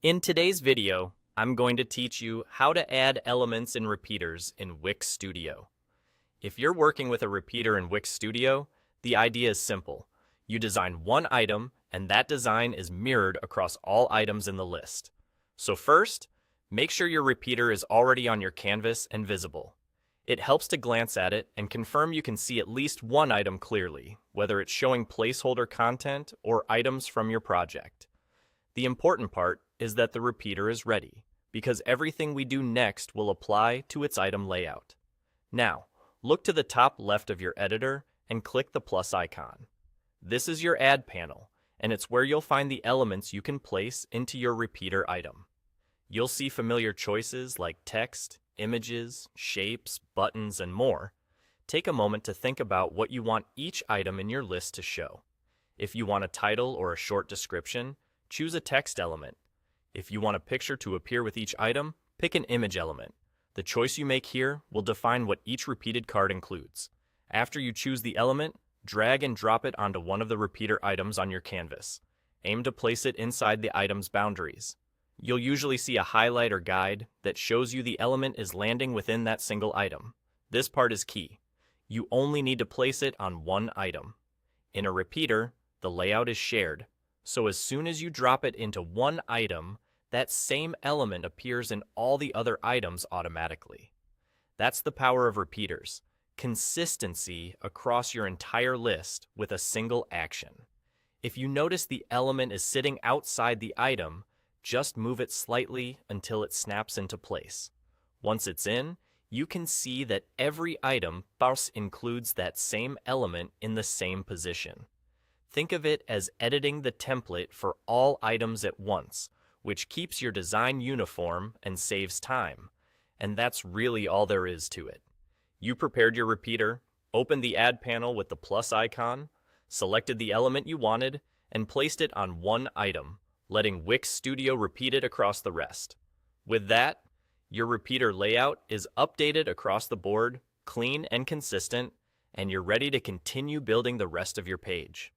In today's video, I'm going to teach you how to add elements and repeaters in Wix Studio. If you're working with a repeater in Wix Studio, the idea is simple. You design one item, and that design is mirrored across all items in the list. So first, make sure your repeater is already on your canvas and visible. It helps to glance at it and confirm you can see at least one item clearly, whether it's showing placeholder content or items from your project. The important part is that the repeater is ready, because everything we do next will apply to its item layout. Now, look to the top left of your editor and click the plus icon. This is your Add panel, and it's where you'll find the elements you can place into your repeater item. You'll see familiar choices like text, images, shapes, buttons, and more. Take a moment to think about what you want each item in your list to show. If you want a title or a short description, choose a text element. If you want a picture to appear with each item, pick an image element. The choice you make here will define what each repeated card includes. After you choose the element, drag and drop it onto one of the repeater items on your canvas. Aim to place it inside the item's boundaries. You'll usually see a highlight or guide that shows you the element is landing within that single item. This part is key. You only need to place it on one item. In a repeater, the layout is shared. So as soon as you drop it into one item, that same element appears in all the other items automatically. That's the power of repeaters. Consistency across your entire list with a single action. If you notice the element is sitting outside the item, just move it slightly until it snaps into place. Once it's in, you can see that every item includes that same element in the same position. Think of it as editing the template for all items at once, which keeps your design uniform and saves time. And that's really all there is to it. You prepared your repeater, opened the Add panel with the plus icon, selected the element you wanted, and placed it on one item, letting Wix Studio repeat it across the rest. With that, your repeater layout is updated across the board, clean and consistent, and you're ready to continue building the rest of your page.